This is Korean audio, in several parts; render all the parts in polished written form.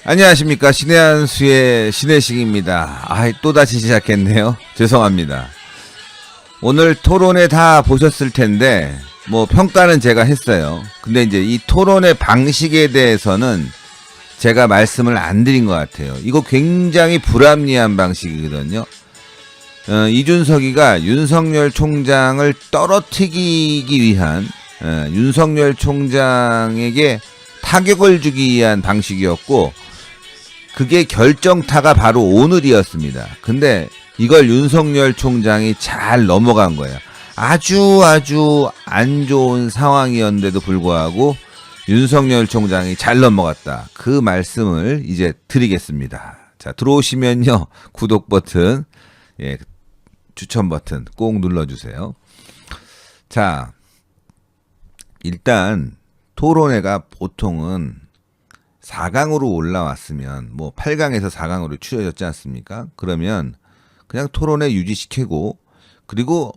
안녕하십니까. 신의 한수의 신의식입니다. 또다시 시작했네요. 죄송합니다. 오늘 토론회 다 보셨을 텐데, 평가는 제가 했어요. 근데 이제 이 토론의 방식에 대해서는 제가 말씀을 안 드린 것 같아요. 이거 굉장히 불합리한 방식이거든요. 이준석이가 윤석열 총장을 떨어뜨리기 위한, 윤석열 총장에게 타격을 주기 위한 방식이었고, 그게 결정타가 바로 오늘이었습니다. 근데 이걸 윤석열 총장이 잘 넘어간 거예요. 아주 안 좋은 상황이었는데도 불구하고 윤석열 총장이 잘 넘어갔다. 그 말씀을 이제 드리겠습니다. 자, 들어오시면요. 구독 버튼, 추천 버튼 꼭 눌러주세요. 자, 일단 토론회가 보통은 4강으로 올라왔으면 8강에서 4강으로 추려졌지 않습니까? 그러면 그냥 토론회 유지시키고, 그리고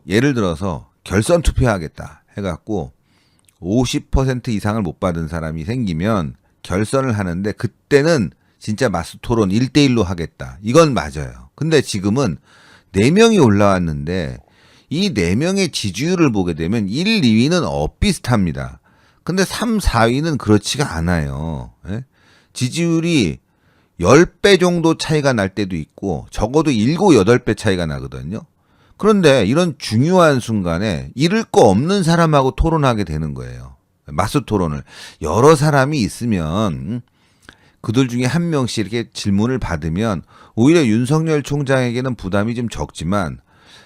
예를 들어서 결선 투표하겠다 해갖고 50% 이상을 못 받은 사람이 생기면 결선을 하는데, 그때는 진짜 마스 토론 1대1로 하겠다. 이건 맞아요. 근데 지금은 4명이 올라왔는데 이 4명의 지지율을 보게 되면 1, 2위는 엇비슷합니다. 근데 3, 4위는 그렇지가 않아요. 지지율이 10배 정도 차이가 날 때도 있고 적어도 7, 8배 차이가 나거든요. 그런데 이런 중요한 순간에 잃을 거 없는 사람하고 토론하게 되는 거예요. 마스 토론을. 여러 사람이 있으면 그들 중에 한 명씩 이렇게 질문을 받으면 오히려 윤석열 총장에게는 부담이 좀 적지만,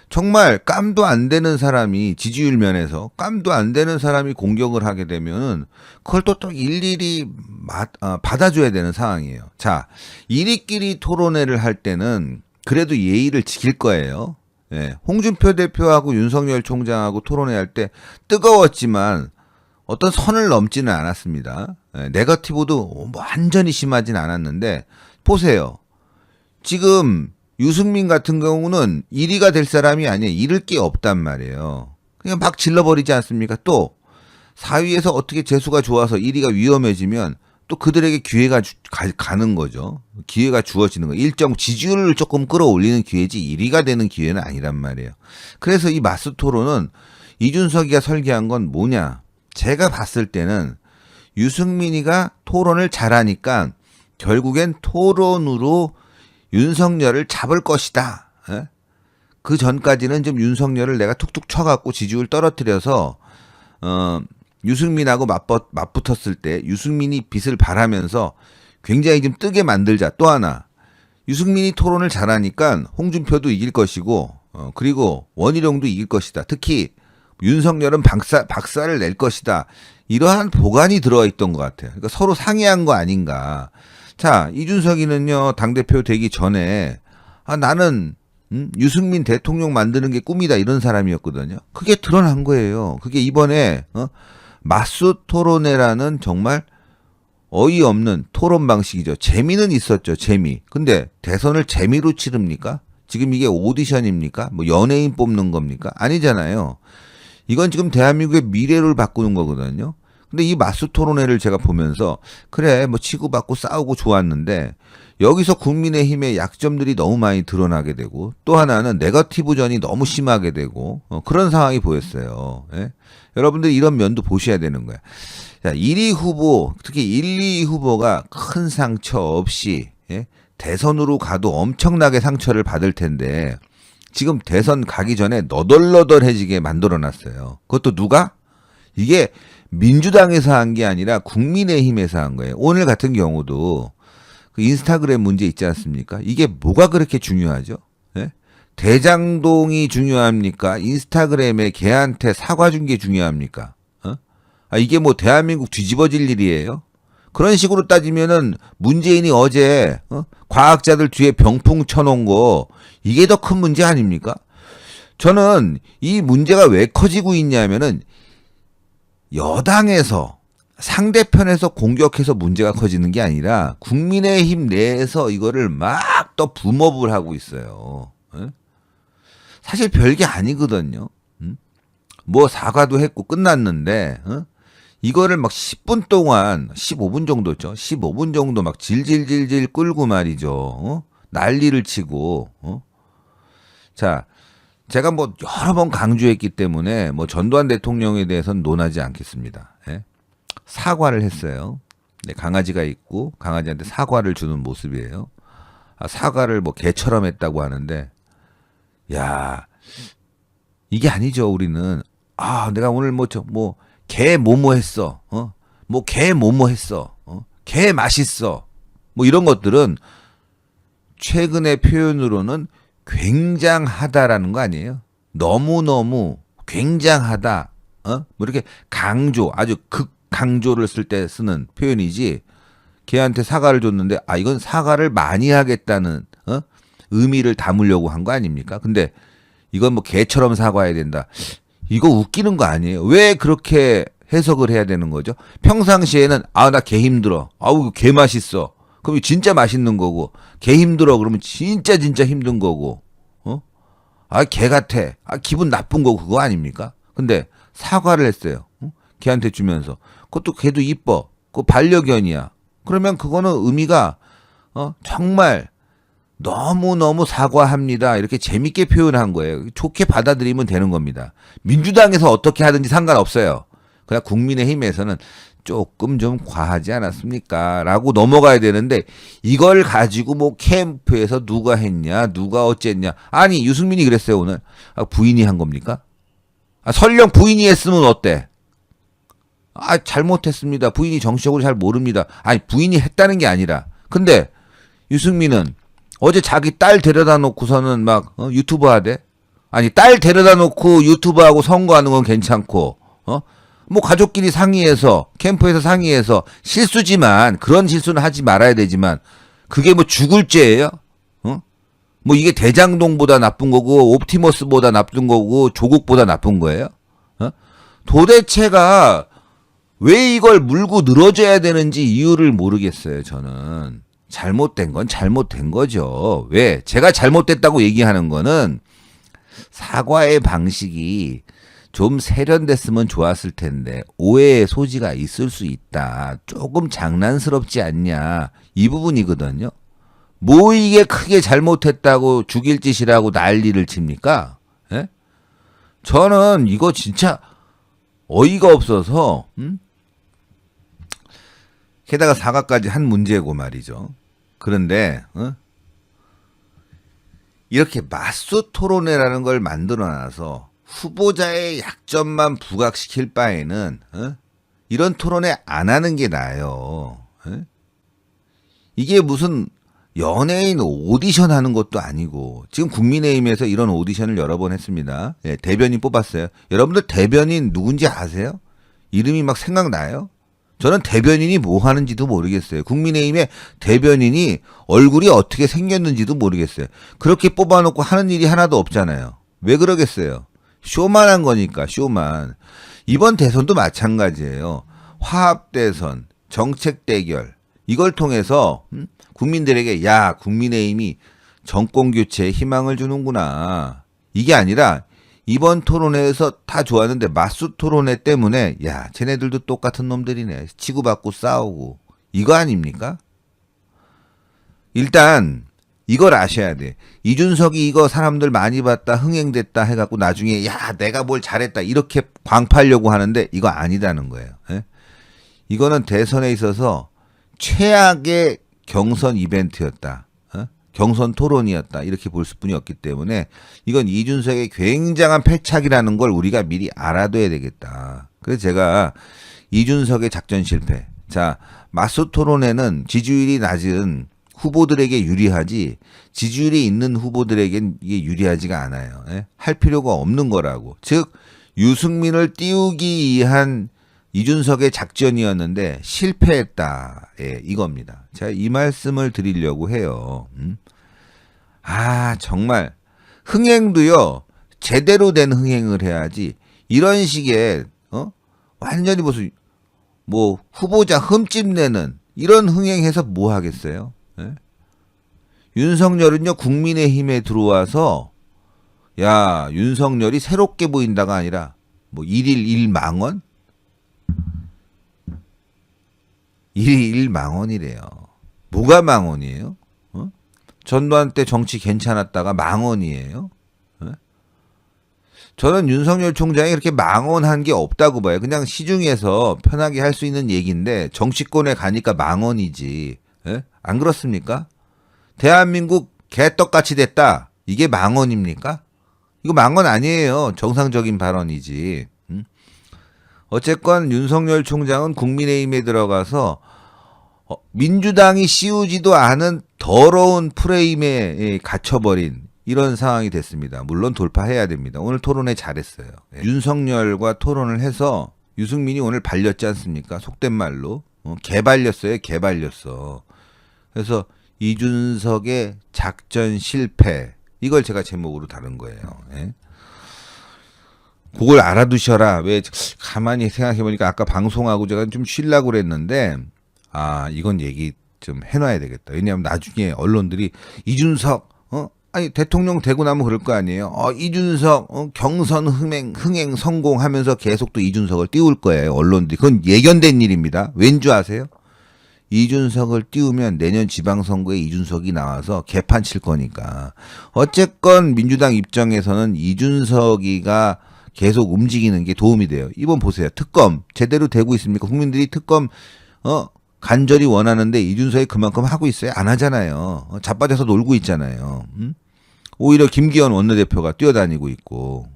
정말 깜도 안 되는 사람이, 지지율 면에서 깜도 안 되는 사람이 공격을 하게 되면 그걸 또 일일이 받아줘야 되는 상황이에요. 자, 이리끼리 토론회를 할 때는 그래도 예의를 지킬 거예요. 홍준표 대표하고 윤석열 총장하고 토론회 할 때 뜨거웠지만 어떤 선을 넘지는 않았습니다. 네거티브도 완전히 심하진 않았는데, 보세요. 지금 유승민 같은 경우는 1위가 될 사람이 아니에요. 잃을 게 없단 말이에요. 그냥 막 질러버리지 않습니까? 또 4위에서 어떻게 재수가 좋아서 1위가 위험해지면 또 그들에게 기회가 가는 거죠. 기회가 주어지는 거예요. 일정 지지율을 조금 끌어올리는 기회지 1위가 되는 기회는 아니란 말이에요. 그래서 이 마스 토론은 이준석이가 설계한 건 뭐냐? 제가 봤을 때는 유승민이가 토론을 잘하니까 결국엔 토론으로 윤석열을 잡을 것이다. 그 전까지는 좀 윤석열을 내가 툭툭 쳐갖고 지지율 떨어뜨려서 유승민하고 맞붙었을 때 유승민이 빛을 발하면서 굉장히 좀 뜨게 만들자. 또 하나, 유승민이 토론을 잘하니까 홍준표도 이길 것이고, 그리고 원희룡도 이길 것이다. 특히 윤석열은 박살을 낼 것이다. 이러한 보관이 들어있던 것 같아요. 그러니까 서로 상의한 거 아닌가. 자, 이준석이는요, 당대표 되기 전에, 나는, 유승민 대통령 만드는 게 꿈이다, 이런 사람이었거든요. 그게 드러난 거예요. 그게 이번에, 마스 토론회라는 정말 어이없는 토론 방식이죠. 재미는 있었죠, 재미. 근데 대선을 재미로 치릅니까? 지금 이게 오디션입니까? 연예인 뽑는 겁니까? 아니잖아요. 이건 지금 대한민국의 미래를 바꾸는 거거든요. 근데 이 마스 토론회를 제가 보면서, 그래, 치고받고 싸우고 좋았는데, 여기서 국민의힘의 약점들이 너무 많이 드러나게 되고, 또 하나는 네거티브전이 너무 심하게 되고, 그런 상황이 보였어요. 여러분들 이런 면도 보셔야 되는 거야. 자, 1위 후보, 특히 1, 2위 후보가 큰 상처 없이, 대선으로 가도 엄청나게 상처를 받을 텐데, 지금 대선 가기 전에 너덜너덜해지게 만들어놨어요. 그것도 누가? 이게 민주당에서 한 게 아니라 국민의힘에서 한 거예요. 오늘 같은 경우도 그 인스타그램 문제 있지 않습니까? 이게 뭐가 그렇게 중요하죠? 대장동이 중요합니까? 인스타그램에 걔한테 사과 준 게 중요합니까? 이게 대한민국 뒤집어질 일이에요? 그런 식으로 따지면은 문재인이 어제 과학자들 뒤에 병풍 쳐놓은 거, 이게 더 큰 문제 아닙니까? 저는 이 문제가 왜 커지고 있냐면은 여당에서, 상대편에서 공격해서 문제가 커지는 게 아니라 국민의힘 내에서 이거를 막 또 붐업을 하고 있어요. 사실 별게 아니거든요. 사과도 했고 끝났는데 이거를 막 10분 동안 15분 정도죠. 15분 정도 막 질질질질 끌고 말이죠. 난리를 치고 자, 제가 뭐 여러 번 강조했기 때문에 뭐 전두환 대통령에 대해서는 논하지 않겠습니다. 예? 사과를 했어요. 네, 강아지가 있고 강아지한테 사과를 주는 모습이에요. 사과를 뭐 개처럼 했다고 하는데, 야, 이게 아니죠. 우리는 내가 오늘 개 뭐뭐 했어. 뭐 개 뭐뭐 했어. 개 맛있어. 뭐 이런 것들은 최근의 표현으로는 굉장하다라는 거 아니에요? 너무너무 굉장하다. 뭐 이렇게 강조, 아주 극강조를 쓸 때 쓰는 표현이지. 걔한테 사과를 줬는데 이건 사과를 많이 하겠다는 의미를 담으려고 한 거 아닙니까? 근데 이건 뭐 개처럼 사과해야 된다. 이거 웃기는 거 아니에요? 왜 그렇게 해석을 해야 되는 거죠? 평상시에는 나 개 힘들어. 이거 개 맛있어. 그럼 진짜 맛있는 거고, 개 힘들어 그러면 진짜 힘든 거고, 개 같아. 기분 나쁜 거고, 그거 아닙니까? 근데 사과를 했어요. 걔한테 주면서. 그것도 걔도 이뻐. 그거 반려견이야. 그러면 그거는 의미가 정말 너무너무 사과합니다. 이렇게 재밌게 표현한 거예요. 좋게 받아들이면 되는 겁니다. 민주당에서 어떻게 하든지 상관없어요. 그냥 국민의힘에서는 조금 좀 과하지 않았습니까? 라고 넘어가야 되는데, 이걸 가지고 뭐 캠프에서 누가 했냐, 누가 어쨌냐. 아니, 유승민이 그랬어요, 오늘. 부인이 한 겁니까? 설령 부인이 했으면 어때? 잘못했습니다. 부인이 정치적으로 잘 모릅니다. 부인이 했다는 게 아니라. 근데 유승민은 어제 자기 딸 데려다 놓고서는 막 유튜브 하대. 딸 데려다 놓고 유튜브하고 선거하는 건 괜찮고, 뭐 가족끼리 상의해서 캠프에서 상의해서 실수지만 그런 실수는 하지 말아야 되지만 그게 뭐 죽을 죄예요? 뭐 이게 대장동보다 나쁜 거고 옵티머스보다 나쁜 거고 조국보다 나쁜 거예요? 도대체가 왜 이걸 물고 늘어져야 되는지 이유를 모르겠어요. 저는 잘못된 건 잘못된 거죠. 왜? 제가 잘못됐다고 얘기하는 거는 사과의 방식이 좀 세련됐으면 좋았을 텐데 오해의 소지가 있을 수 있다. 조금 장난스럽지 않냐. 이 부분이거든요. 뭐 이게 크게 잘못했다고 죽일 짓이라고 난리를 칩니까? 예? 저는 이거 진짜 어이가 없어서 게다가 사과까지 한 문제고 말이죠. 그런데 이렇게 맞수 토론회라는 걸 만들어놔서 후보자의 약점만 부각시킬 바에는 이런 토론회 안 하는 게 나아요. 이게 무슨 연예인 오디션 하는 것도 아니고 지금 국민의힘에서 이런 오디션을 여러 번 했습니다. 대변인 뽑았어요. 여러분들 대변인 누군지 아세요? 이름이 막 생각나요? 저는 대변인이 뭐 하는지도 모르겠어요. 국민의힘의 대변인이 얼굴이 어떻게 생겼는지도 모르겠어요. 그렇게 뽑아놓고 하는 일이 하나도 없잖아요. 왜 그러겠어요? 쇼만 한 거니까, 쇼만. 이번 대선도 마찬가지예요. 화합대선, 정책대결, 이걸 통해서 국민들에게 국민의힘이 정권교체에 희망을 주는구나. 이게 아니라 이번 토론회에서 다 좋았는데 맞수 토론회 때문에 쟤네들도 똑같은 놈들이네. 치고받고 싸우고. 이거 아닙니까? 일단 이걸 아셔야 돼. 이준석이 이거 사람들 많이 봤다, 흥행됐다 해갖고 나중에 내가 뭘 잘했다 이렇게 광파하려고 하는데 이거 아니다는 거예요. 이거는 대선에 있어서 최악의 경선 이벤트였다. 경선 토론이었다. 이렇게 볼 수뿐이 없기 때문에 이건 이준석의 굉장한 패착이라는 걸 우리가 미리 알아둬야 되겠다. 그래서 제가 이준석의 작전 실패. 자, 맞수 토론회는 지지율이 낮은 후보들에게 유리하지 지지율이 있는 후보들에겐 이게 유리하지가 않아요. 할 필요가 없는 거라고. 즉 유승민을 띄우기 위한 이준석의 작전이었는데 실패했다. 이겁니다. 제가 이 말씀을 드리려고 해요. 정말 흥행도요. 제대로 된 흥행을 해야지 이런 식의 완전히 무슨 후보자 흠집내는 이런 흥행해서 뭐 하겠어요? 윤석열은요. 국민의힘에 들어와서 윤석열이 새롭게 보인다가 아니라 일일 일망언? 일망언이래요. 뭐가 망언이에요? 어? 전두환 때 정치 괜찮았다가 망언이에요? 어? 저는 윤석열 총장이 그렇게 망언한 게 없다고 봐요. 그냥 시중에서 편하게 할 수 있는 얘기인데 정치권에 가니까 망언이지. 예? 안 그렇습니까? 대한민국 개떡같이 됐다. 이게 망언입니까? 이거 망언 아니에요. 정상적인 발언이지. 어쨌건 윤석열 총장은 국민의힘에 들어가서 민주당이 씌우지도 않은 더러운 프레임에 갇혀버린 이런 상황이 됐습니다. 물론 돌파해야 됩니다. 오늘 토론회 잘했어요. 윤석열과 토론을 해서 유승민이 오늘 발렸지 않습니까? 속된 말로. 개발렸어요. 개발렸어. 그래서 이준석의 작전 실패. 이걸 제가 제목으로 다룬 거예요. 예? 그걸 알아두셔라. 왜 가만히 생각해보니까 아까 방송하고 제가 좀 쉬려고 그랬는데 이건 얘기 좀 해놔야 되겠다. 왜냐하면 나중에 언론들이 이준석 아니 대통령 되고 나면 그럴 거 아니에요. 이준석 경선 흥행 성공하면서 계속 또 이준석을 띄울 거예요. 언론들이. 그건 예견된 일입니다. 왠지 아세요? 이준석을 띄우면 내년 지방선거에 이준석이 나와서 개판 칠 거니까. 어쨌건 민주당 입장에서는 이준석이가 계속 움직이는 게 도움이 돼요. 이번 보세요. 특검 제대로 되고 있습니까? 국민들이 특검 간절히 원하는데 이준석이 그만큼 하고 있어요? 안 하잖아요. 자빠져서 놀고 있잖아요. 오히려 김기현 원내대표가 뛰어다니고 있고.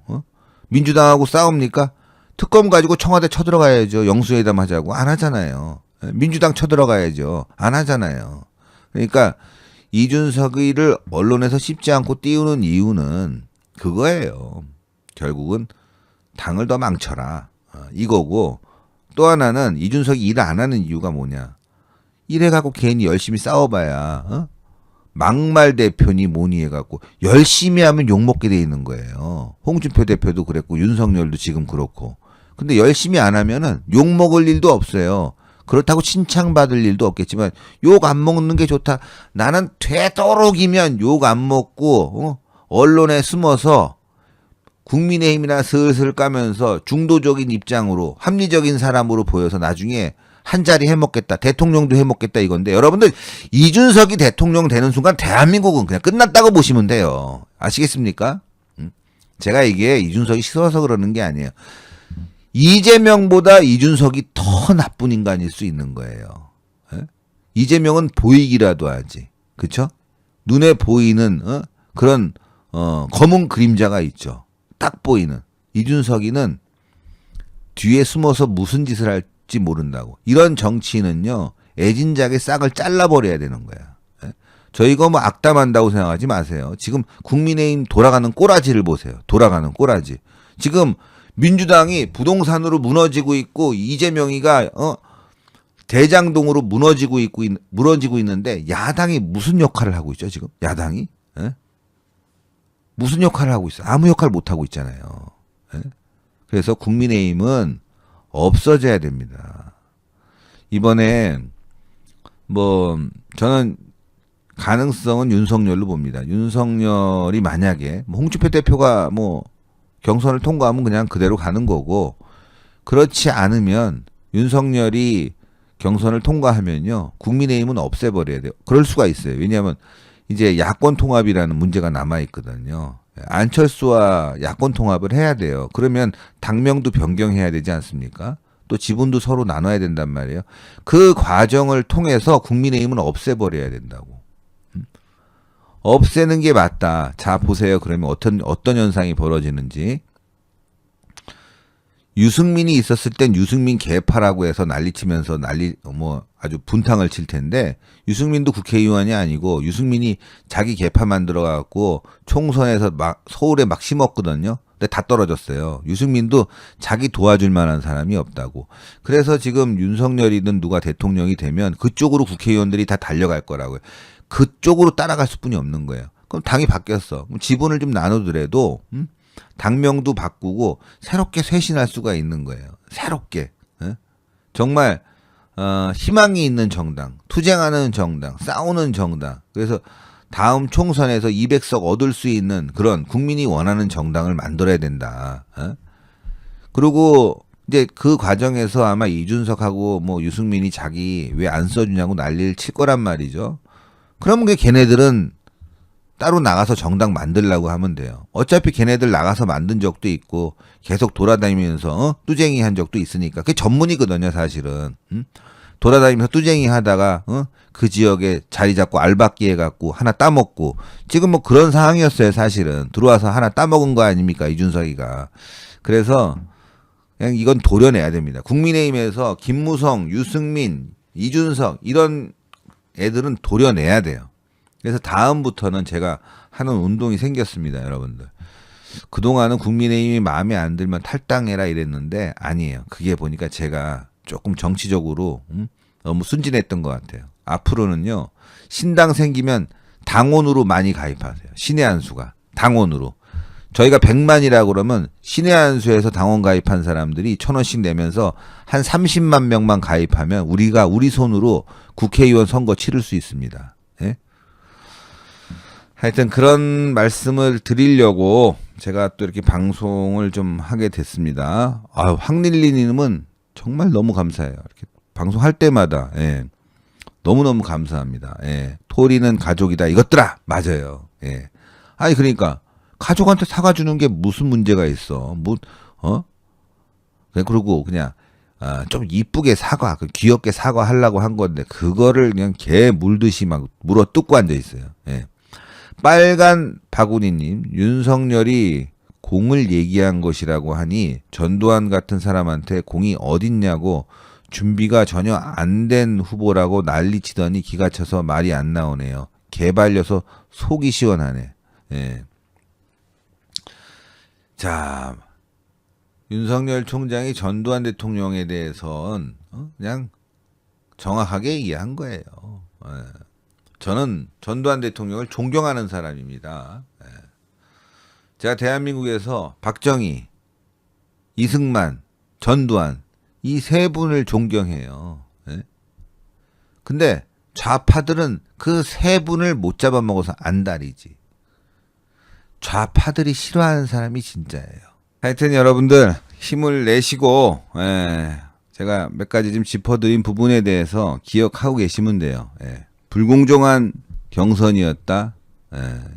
민주당하고 싸웁니까? 특검 가지고 청와대 쳐들어가야죠. 영수회담 하자고. 안 하잖아요. 민주당 쳐들어가야죠. 안 하잖아요. 그러니까 이준석이를 언론에서 쉽지 않고 띄우는 이유는 그거예요. 결국은 당을 더 망쳐라. 이거고 또 하나는 이준석이 일을 안 하는 이유가 뭐냐. 이래갖고 괜히 열심히 싸워봐야 막말 대표니 뭐니 해갖고 열심히 하면 욕먹게 돼 있는 거예요. 홍준표 대표도 그랬고 윤석열도 지금 그렇고. 근데 열심히 안 하면은 욕먹을 일도 없어요. 그렇다고 칭찬받을 일도 없겠지만 욕 안 먹는 게 좋다. 나는 되도록이면 욕 안 먹고 언론에 숨어서 국민의힘이나 슬슬 까면서 중도적인 입장으로 합리적인 사람으로 보여서 나중에 한 자리 해먹겠다. 대통령도 해먹겠다 이건데 여러분들 이준석이 대통령 되는 순간 대한민국은 그냥 끝났다고 보시면 돼요. 아시겠습니까? 제가 이게 이준석이 싫어서 그러는 게 아니에요. 이재명보다 이준석이 더 나쁜 인간일 수 있는 거예요. 이재명은 보이기라도 하지. 그쵸? 눈에 보이는 그런 검은 그림자가 있죠. 딱 보이는. 이준석이는 뒤에 숨어서 무슨 짓을 할지 모른다고. 이런 정치인은요. 애진작의 싹을 잘라버려야 되는 거야. 저 이거 뭐 악담한다고 생각하지 마세요. 지금 국민의힘 돌아가는 꼬라지를 보세요. 돌아가는 꼬라지. 지금 민주당이 부동산으로 무너지고 있고 이재명이가 대장동으로 무너지고 있는데 야당이 무슨 역할을 하고 있죠 지금? 야당이 무슨 역할을 하고 있어요? 아무 역할 못 하고 있잖아요. 그래서 국민의힘은 없어져야 됩니다. 이번에 뭐 저는 가능성은 윤석열로 봅니다. 윤석열이 만약에 홍준표 대표가 뭐 경선을 통과하면 그냥 그대로 가는 거고 그렇지 않으면 윤석열이 경선을 통과하면요. 국민의힘은 없애버려야 돼요. 그럴 수가 있어요. 왜냐하면 이제 야권 통합이라는 문제가 남아있거든요. 안철수와 야권 통합을 해야 돼요. 그러면 당명도 변경해야 되지 않습니까? 또 지분도 서로 나눠야 된단 말이에요. 그 과정을 통해서 국민의힘은 없애버려야 된다고. 없애는 게 맞다. 자 보세요. 그러면 어떤 현상이 벌어지는지. 유승민이 있었을 땐 유승민 개파라고 해서 난리치면서 아주 분탕을 칠 텐데 유승민도 국회의원이 아니고 유승민이 자기 개파 만들어 갖고 총선에서 서울에 막 심었거든요. 근데 다 떨어졌어요. 유승민도 자기 도와줄 만한 사람이 없다고. 그래서 지금 윤석열이든 누가 대통령이 되면 그쪽으로 국회의원들이 다 달려갈 거라고요. 그쪽으로 따라갈 수뿐이 없는 거예요. 그럼 당이 바뀌었어. 그럼 지분을 좀 나누더라도 당명도 바꾸고 새롭게 쇄신할 수가 있는 거예요. 새롭게. 정말 희망이 있는 정당, 투쟁하는 정당, 싸우는 정당. 그래서 다음 총선에서 200석 얻을 수 있는 그런 국민이 원하는 정당을 만들어야 된다. 그리고 이제 그 과정에서 아마 이준석하고 뭐 유승민이 자기 왜 안 써주냐고 난리를 칠 거란 말이죠. 그러면 걔네들은 따로 나가서 정당 만들라고 하면 돼요. 어차피 걔네들 나가서 만든 적도 있고 계속 돌아다니면서 뚜쟁이 한 적도 있으니까 그게 전문이거든요, 사실은. 돌아다니면서 뚜쟁이 하다가 그 지역에 자리 잡고 알박기 해갖고 하나 따먹고 지금 뭐 그런 상황이었어요, 사실은. 들어와서 하나 따먹은 거 아닙니까, 이준석이가. 그래서 그냥 이건 도려내야 됩니다. 국민의힘에서 김무성, 유승민, 이준석 이런 애들은 도려내야 돼요. 그래서 다음부터는 제가 하는 운동이 생겼습니다, 여러분들. 그동안은 국민의힘이 마음에 안 들면 탈당해라 이랬는데 아니에요. 그게 보니까 제가 조금 정치적으로 너무 순진했던 것 같아요. 앞으로는요, 신당 생기면 당원으로 많이 가입하세요. 신의 한 수가 당원으로. 저희가 100만이라고 그러면 신의 한 수에서 당원 가입한 사람들이 1,000원씩 내면서 한 30만 명만 가입하면 우리가 우리 손으로 국회의원 선거 치를 수 있습니다. 예? 하여튼 그런 말씀을 드리려고 제가 또 이렇게 방송을 좀 하게 됐습니다. 황릴리님은 정말 너무 감사해요. 이렇게 방송할 때마다 너무너무 감사합니다. 토리는 가족이다 이것들아. 맞아요. 아니 그러니까 가족한테 사과 주는 게 무슨 문제가 있어? 그리고 그냥 좀 이쁘게 사과, 귀엽게 사과하려고 한 건데 그거를 그냥 개 물듯이 막 물어 뜯고 앉아 있어요. 빨간 바구니님, 윤석열이 공을 얘기한 것이라고 하니 전두환 같은 사람한테 공이 어딨냐고 준비가 전혀 안 된 후보라고 난리치더니 기가 차서 말이 안 나오네요. 개발려서 속이 시원하네. 자, 윤석열 총장이 전두환 대통령에 대해서는 그냥 정확하게 이해한 거예요. 저는 전두환 대통령을 존경하는 사람입니다. 제가 대한민국에서 박정희, 이승만, 전두환 이 세 분을 존경해요. 근데 좌파들은 그 세 분을 못 잡아먹어서 안달이지. 좌파들이 싫어하는 사람이 진짜예요. 하여튼 여러분들 힘을 내시고 제가 몇 가지 좀 짚어드린 부분에 대해서 기억하고 계시면 돼요. 불공정한 경선이었다.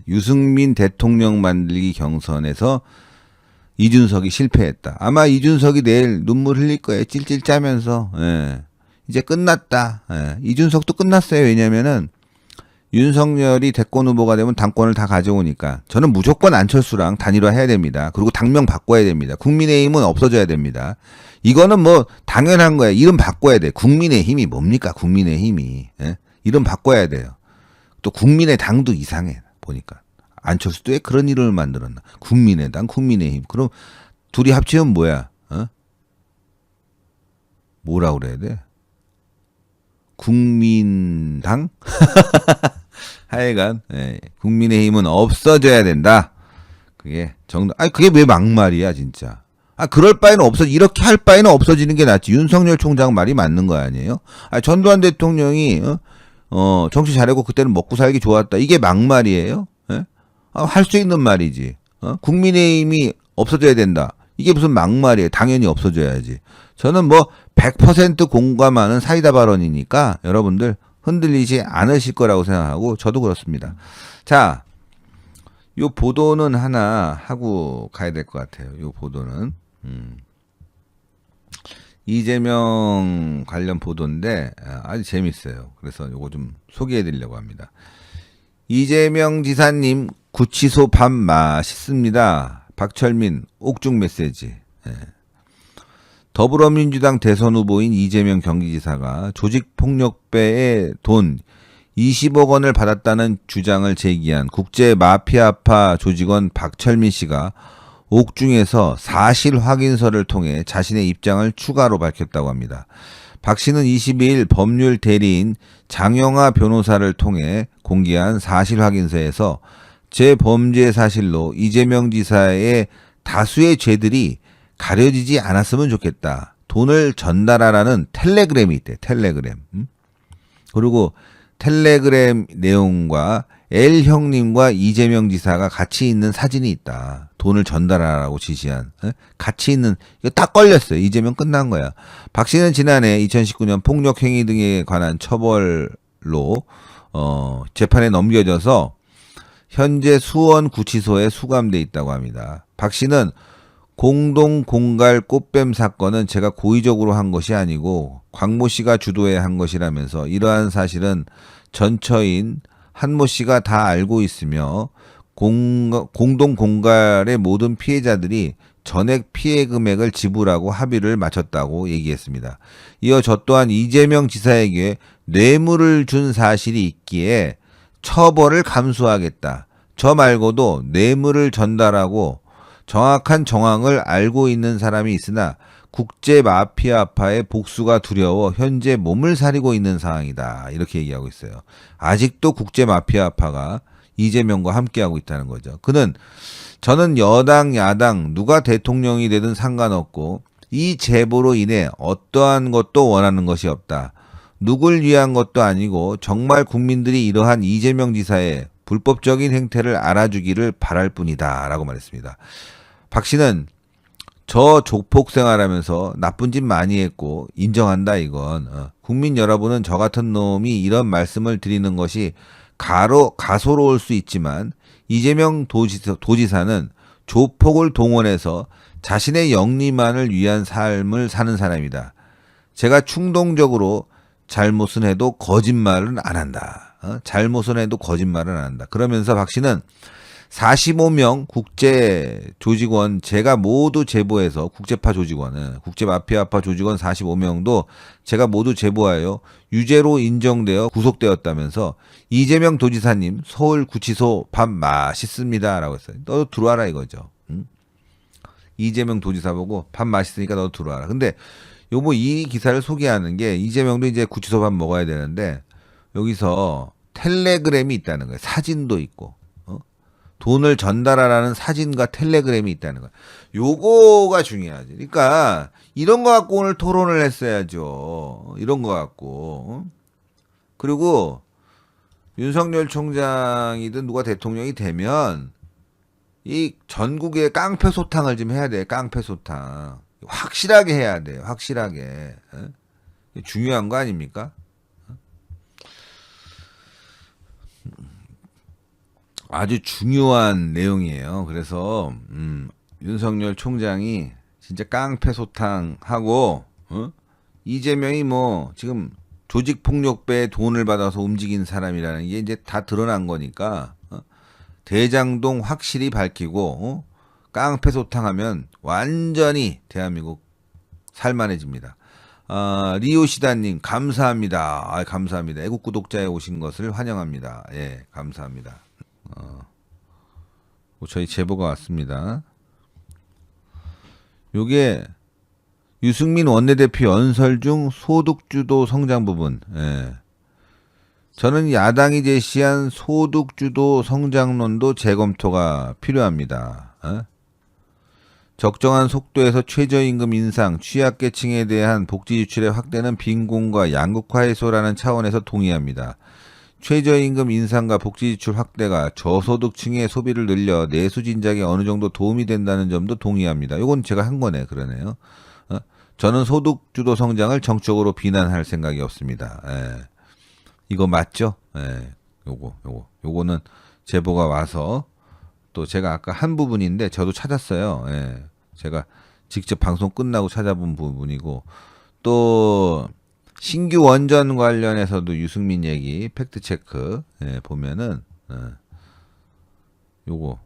유승민 대통령 만들기 경선에서 이준석이 실패했다. 아마 이준석이 내일 눈물 흘릴 거예요. 찔찔 짜면서. 이제 끝났다. 이준석도 끝났어요. 왜냐면은 윤석열이 대권 후보가 되면 당권을 다 가져오니까 저는 무조건 안철수랑 단일화해야 됩니다. 그리고 당명 바꿔야 됩니다. 국민의힘은 없어져야 됩니다. 이거는 뭐 당연한 거예요. 이름 바꿔야 돼. 국민의힘이 뭡니까? 국민의힘이. 이름 바꿔야 돼요. 또 국민의당도 이상해. 보니까. 안철수도 왜 그런 이름을 만들었나. 국민의당, 국민의힘. 그럼 둘이 합치면 뭐야? 뭐라 그래야 돼? 국민당? 하여간 국민의힘은 없어져야 된다. 그게 그게 왜 막말이야 진짜. 그럴 바에는 이렇게 할 바에는 없어지는 게 낫지. 윤석열 총장 말이 맞는 거 아니에요? 전두환 대통령이 정치 잘하고 그때는 먹고 살기 좋았다. 이게 막말이에요? 할 수 있는 말이지. 국민의힘이 없어져야 된다. 이게 무슨 막말이에요. 당연히 없어져야지. 저는 뭐 100% 공감하는 사이다 발언이니까 여러분들 흔들리지 않으실 거라고 생각하고 저도 그렇습니다. 자, 요 보도는 하나 하고 가야 될 것 같아요. 요 보도는 이재명 관련 보도인데 아주 재밌어요. 그래서 요거 좀 소개해 드리려고 합니다. 이재명 지사님 구치소 밥 맛있습니다. 박철민 옥중 메시지. 더불어민주당 대선 후보인 이재명 경기지사가 조직폭력배의 돈 20억 원을 받았다는 주장을 제기한 국제 마피아파 조직원 박철민 씨가 옥중에서 사실 확인서를 통해 자신의 입장을 추가로 밝혔다고 합니다. 박 씨는 22일 법률 대리인 장영하 변호사를 통해 공개한 사실 확인서에서 재범죄 사실로 이재명 지사의 다수의 죄들이 가려지지 않았으면 좋겠다. 돈을 전달하라는 텔레그램이 있대. 텔레그램. 그리고 텔레그램 내용과 L 형님과 이재명 지사가 같이 있는 사진이 있다. 돈을 전달하라고 지시한. 같이 있는, 이거 딱 걸렸어요. 이재명 끝난 거야. 박 씨는 지난해 2019년 폭력행위 등에 관한 처벌로, 재판에 넘겨져서 현재 수원구치소에 수감돼 있다고 합니다. 박 씨는 공동 공갈 꽃뱀 사건은 제가 고의적으로 한 것이 아니고 광모 씨가 주도해 한 것이라면서 이러한 사실은 전처인 한모 씨가 다 알고 있으며 공동 공갈의 모든 피해자들이 전액 피해 금액을 지불하고 합의를 마쳤다고 얘기했습니다. 이어 저 또한 이재명 지사에게 뇌물을 준 사실이 있기에 처벌을 감수하겠다. 저 말고도 뇌물을 전달하고 정확한 정황을 알고 있는 사람이 있으나 국제 마피아파의 복수가 두려워 현재 몸을 사리고 있는 상황이다. 이렇게 얘기하고 있어요. 아직도 국제 마피아파가 이재명과 함께하고 있다는 거죠. 저는 여당 야당 누가 대통령이 되든 상관없고 이 제보로 인해 어떠한 것도 원하는 것이 없다. 누굴 위한 것도 아니고 정말 국민들이 이러한 이재명 지사의 불법적인 행태를 알아주기를 바랄 뿐이다 라고 말했습니다. 박 씨는 저 조폭 생활하면서 나쁜 짓 많이 했고 인정한다 이건. 국민 여러분은 저 같은 놈이 이런 말씀을 드리는 것이 가소로울 수 있지만 이재명 도지사는 조폭을 동원해서 자신의 영리만을 위한 삶을 사는 사람이다. 제가 충동적으로 잘못은 해도 거짓말은 안 한다. 잘못은 해도 거짓말은 안 한다. 그러면서 박 씨는 45명 국제 조직원 제가 모두 제보해서 국제파 조직원, 국제 마피아파 조직원 45명도 제가 모두 제보하여 유죄로 인정되어 구속되었다면서 이재명 도지사님 서울구치소 밥 맛있습니다라고 했어요. 너도 들어와라 이거죠. 응? 이재명 도지사 보고 밥 맛있으니까 너도 들어와라. 근데 이 기사를 소개하는 게 이재명도 이제 구치소 밥 먹어야 되는데 여기서 텔레그램이 있다는 거예요. 사진도 있고. 돈을 전달하라는 사진과 텔레그램이 있다는 거야. 요거가 중요하지. 그러니까 이런 거 갖고 오늘 토론을 했어야죠. 이런 거 갖고. 그리고 윤석열 총장이든 누가 대통령이 되면 이 전국에 깡패 소탕을 좀 해야 돼. 깡패 소탕. 확실하게 해야 돼요. 확실하게. 중요한 거 아닙니까? 아주 중요한 내용이에요. 그래서 윤석열 총장이 진짜 깡패 소탕하고 이재명이 지금 조직폭력배에 돈을 받아서 움직인 사람이라는 게 이제 다 드러난 거니까 대장동 확실히 밝히고 깡패 소탕하면 완전히 대한민국 살만해집니다. 리오시다님 감사합니다. 감사합니다. 애국 구독자에 오신 것을 환영합니다. 예, 감사합니다. 저희 제보가 왔습니다. 요게 유승민 원내대표 연설 중 소득주도 성장 부분. 예. 저는 야당이 제시한 소득주도 성장론도 재검토가 필요합니다. 적정한 속도에서 최저임금 인상, 취약계층에 대한 복지지출의 확대는 빈곤과 양극화 해소라는 차원에서 동의합니다. 최저임금 인상과 복지지출 확대가 저소득층의 소비를 늘려 내수 진작에 어느 정도 도움이 된다는 점도 동의합니다. 이건 제가 한 거네, 그러네요. 저는 소득주도 성장을 정적으로 비난할 생각이 없습니다. 예. 이거 맞죠? 예. 요거는 제보가 와서 또 제가 아까 한 부분인데 저도 찾았어요. 예. 제가 직접 방송 끝나고 찾아본 부분이고 또 신규 원전 관련해서도 유승민 얘기 팩트체크 보면은 요거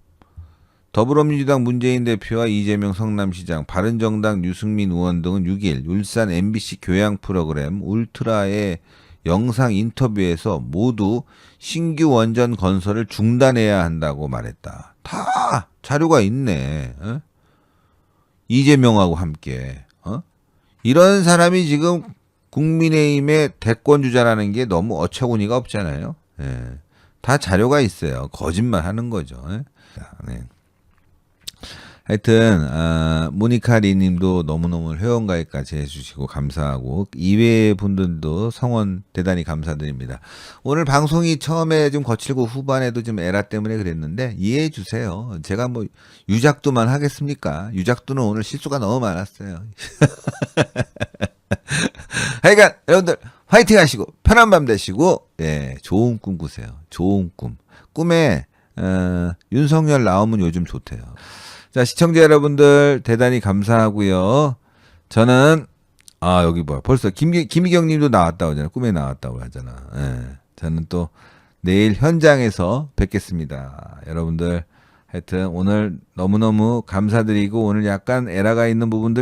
더불어민주당 문재인 대표와 이재명 성남시장, 바른정당 유승민 의원 등은 6일 울산 MBC 교양 프로그램 울트라의 영상 인터뷰에서 모두 신규 원전 건설을 중단해야 한다고 말했다. 다 자료가 있네. 이재명하고 함께. 이런 사람이 지금 국민의힘의 대권주자라는 게 너무 어처구니가 없잖아요. 예. 다 자료가 있어요. 거짓말 하는 거죠. 예. 네. 하여튼 모니카리 님도 너무너무 회원가입까지 해주시고 감사하고 이외의 분들도 성원 대단히 감사드립니다. 오늘 방송이 처음에 좀 거칠고 후반에도 좀 에라 때문에 그랬는데 이해해 주세요. 제가 뭐 유작두만 하겠습니까? 유작두는 오늘 실수가 너무 많았어요. 하여간 여러분들 화이팅 하시고 편한 밤 되시고 예, 좋은 꿈 꾸세요. 좋은 꿈. 꿈에 윤석열 나오면 요즘 좋대요. 자, 시청자 여러분들 대단히 감사하고요. 저는 여기 뭐야 벌써 김희경 님도 나왔다고 하잖아. 꿈에 나왔다고 하잖아. 예. 저는 또 내일 현장에서 뵙겠습니다. 여러분들 하여튼 오늘 너무너무 감사드리고 오늘 약간 에러가 있는 부분들